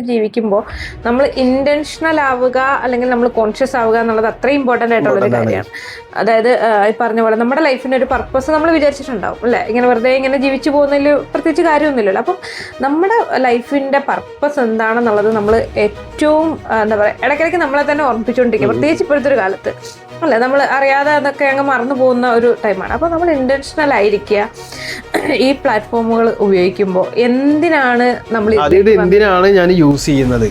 ജീവിക്കുമ്പോൾ നമ്മൾ ഇന്റൻഷണൽ ആവുക അല്ലെങ്കിൽ നമ്മൾ കോൺഷ്യസ് ആവുക എന്നുള്ളത് അത്രയും ഇമ്പോർട്ടൻ്റ് ആയിട്ടുള്ളൊരു കാര്യമാണ്. അതായത് ഈ പറഞ്ഞ പോലെ നമ്മുടെ ലൈഫിന് ഒരു പർപ്പസ് നമ്മൾ വിചാരിച്ചിട്ടുണ്ടാവും അല്ലേ, ഇങ്ങനെ വെറുതെ ഇങ്ങനെ ജീവിച്ചു പോകുന്നതിൽ പ്രത്യേകിച്ച് കാര്യമൊന്നുമില്ലല്ലോ. അപ്പം നമ്മുടെ ലൈഫിൻ്റെ പർപ്പസ് എന്താണെന്നുള്ളത് നമ്മൾ ഏറ്റവും എന്താ പറയുക ഇടയ്ക്കിടയ്ക്ക് നമ്മളെ തന്നെ ഓർമ്മിപ്പിച്ചുകൊണ്ടിരിക്കുക, പ്രത്യേകിച്ച് ഇപ്പോഴത്തെ ഒരു കാലത്ത് അല്ലേ. നമ്മൾ അറിയാതെ അതൊക്കെ അങ്ങ് മറന്നു പോകുന്ന ഒരു ടൈമാണ്. അപ്പോൾ നമ്മൾ ഇന്റൻഷണൽ ആയിരിക്കുക ഈ പ്ലാറ്റ്ഫോമുകൾ ഉപയോഗിക്കുമ്പോൾ. എന്തിനാണ് നമ്മൾ ഞാൻ യൂസ് ചെയ്യുന്നത്,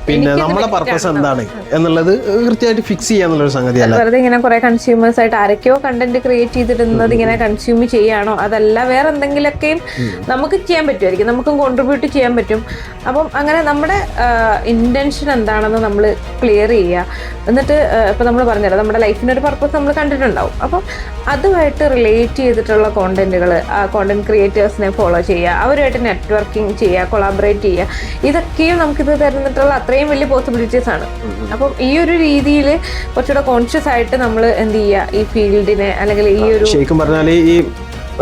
പിന്നെ നമ്മുടെ പർപ്പസ് എന്താണ് എന്നുള്ളത് കൃത്യമായിട്ട് ഫിക്സ് ചെയ്യാന്നുള്ളൊരു സംഗതിയല്ല. വെറുതെ ഇങ്ങനെ കുറെ കൺസ്യൂമേഴ്സ് ആയിട്ട് ആരൊക്കെയോ കണ്ടന്റ് ക്രിയേറ്റ് ചെയ്തിടുന്നത് ഇങ്ങനെ കൺസ്യൂം ചെയ്യാണോ, അതല്ല വേറെ എന്തെങ്കിലുമൊക്കെയും നമുക്ക് ചെയ്യാൻ പറ്റുമായിരിക്കും, നമുക്കും കോൺട്രിബ്യൂട്ട് ചെയ്യാൻ പറ്റും. അപ്പം അങ്ങനെ നമ്മുടെ ഇന്റൻഷൻ എന്താണെന്ന് നമ്മൾ ക്ലിയർ ചെയ്യുക. എന്നിട്ട് ഇപ്പം നമ്മൾ പറഞ്ഞല്ലോ നമ്മുടെ ലൈഫിനൊരു പർപ്പസ് നമ്മൾ കണ്ടിട്ടുണ്ടാവും. അപ്പം അതുമായിട്ട് റിലേറ്റ് ചെയ്തിട്ടുള്ള കോണ്ടന്റുകൾ കോണ്ടന്റ് ക്രിയേറ്റേഴ്സിനെ ഫോളോ ചെയ്യുക, അവരുമായിട്ട് നെറ്റ്വർക്കിംഗ് ചെയ്യുക, കൊളാബറേറ്റ് ചെയ്യുക. ഇതൊക്കെയും നമുക്കിത് തരുന്നിട്ടുള്ള അത്രയും വലിയ പോസിബിലിറ്റീസ് ആണ്. അപ്പം ഈ ഒരു രീതിയിൽ കുറച്ചുകൂടെ കോൺഷ്യസ് ആയിട്ട് നമ്മൾ എന്ത് ചെയ്യുക ഈ ഫീൽഡിനെ അല്ലെങ്കിൽ ഈ ഒരു ശരിക്കും പറഞ്ഞാൽ ഈ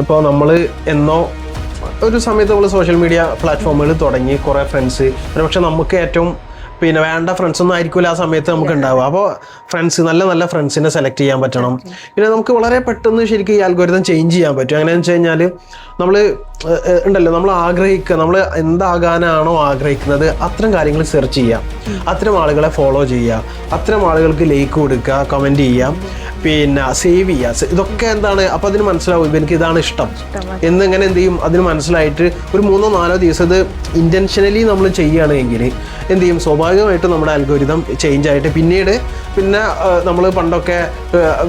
ഇപ്പോൾ നമ്മൾ എന്നോ ഒരു സമയത്ത് നമ്മൾ സോഷ്യൽ മീഡിയ പ്ലാറ്റ്ഫോമുകൾ തുടങ്ങി കുറേ ഫ്രണ്ട്സ്, പക്ഷെ നമുക്ക് ഏറ്റവും പിന്നെ വേണ്ട ഫ്രണ്ട്സൊന്നും ആയിരിക്കില്ല ആ സമയത്ത് നമുക്ക് ഉണ്ടാവുക. അപ്പോൾ ഫ്രണ്ട്സ് നല്ല ഫ്രണ്ട്സിനെ സെലക്ട് ചെയ്യാൻ പറ്റണം. പിന്നെ നമുക്ക് വളരെ പെട്ടെന്ന് ശരിക്കും ഈ അൽഗോരിതം ചേഞ്ച് ചെയ്യാൻ പറ്റും. എങ്ങനെയാണെന്ന് വെച്ച് കഴിഞ്ഞാൽ നമ്മൾ ഉണ്ടല്ലോ, നമ്മൾ ആഗ്രഹിക്കുക, നമ്മൾ എന്താകാനാണോ ആഗ്രഹിക്കുന്നത് അത്തരം കാര്യങ്ങൾ സെർച്ച് ചെയ്യാം, അത്തരം ആളുകളെ ഫോളോ ചെയ്യുക, അത്തരം ആളുകൾക്ക് ലൈക്ക് കൊടുക്കുക, കമൻറ്റ് ചെയ്യാം, പിന്നെ സേവ് ചെയ്യുക. ഇതൊക്കെ എന്താണ്, അപ്പോൾ അതിന് മനസ്സിലാവും എനിക്ക് ഇതാണ് ഇഷ്ടം എന്നിങ്ങനെ എന്ത് ചെയ്യും, അതിന് മനസ്സിലായിട്ട് ഒരു 3-4 ദിവസം ഇത് ഇൻറ്റൻഷനലി നമ്മൾ ചെയ്യുകയാണെങ്കിൽ എന്ത് ചെയ്യും, സ്വാഭാവികമായിട്ടും നമ്മുടെ അൽഗോരിതം ചേഞ്ച് ആയിട്ട് പിന്നെ നമ്മൾ പണ്ടൊക്കെ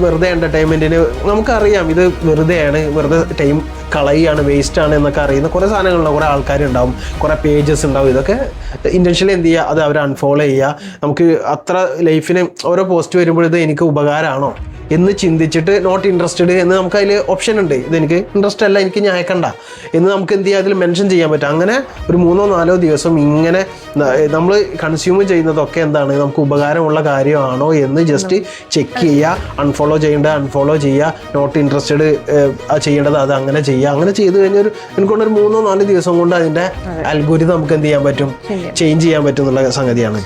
വെറുതെ എൻ്റർടൈൻമെൻറ്റിന് നമുക്കറിയാം ഇത് വെറുതെയാണ്, വെറുതെ ടൈം കളയാണ്, വേസ്റ്റാണ് എന്നൊക്കെ അറിയുന്ന കുറേ സാധനങ്ങളുണ്ടാവും, കുറേ ആൾക്കാരുണ്ടാവും, കുറേ പേജസ് ഉണ്ടാവും. ഇതൊക്കെ ഇൻറ്റൻഷനലി എന്ത് ചെയ്യുക, അത് അവർ അൺഫോളോ ചെയ്യുക. നമുക്ക് അത്ര ലൈഫിന് ഓരോ പോസ്റ്റ് വരുമ്പോൾ ഇത് എനിക്ക് ഉപകാരമാണോ എന്ന് ചിന്തിച്ചിട്ട് നോട്ട് ഇൻട്രസ്റ്റഡ് എന്ന് നമുക്ക് അതിൽ ഓപ്ഷൻ ഉണ്ട്. ഇതെനിക്ക് ഇൻട്രസ്റ്റ് അല്ല, എനിക്ക് ഞാൻ അയക്കണ്ട എന്ന് നമുക്ക് എന്ത് ചെയ്യാം, അതിൽ മെൻഷൻ ചെയ്യാൻ പറ്റും. അങ്ങനെ ഒരു 3-4 ദിവസം ഇങ്ങനെ നമ്മൾ കൺസ്യൂം ചെയ്യുന്നതൊക്കെ എന്താണ്, നമുക്ക് ഉപകാരമുള്ള കാര്യമാണോ എന്ന് ജസ്റ്റ് ചെക്ക് ചെയ്യുക. അൺഫോളോ ചെയ്യേണ്ടത് അൺഫോളോ ചെയ്യുക, നോട്ട് ഇൻട്രസ്റ്റഡ് ചെയ്യേണ്ടത് അത് അങ്ങനെ ചെയ്യുക. അങ്ങനെ ചെയ്ത് കഴിഞ്ഞാൽ എനിക്കൊണ്ടൊരു 3-4 ദിവസം കൊണ്ട് അതിൻ്റെ അൽഗോരിതം നമുക്ക് എന്ത് ചെയ്യാൻ പറ്റും, ചേഞ്ച് ചെയ്യാൻ പറ്റും എന്നുള്ള സംഗതിയാണ്.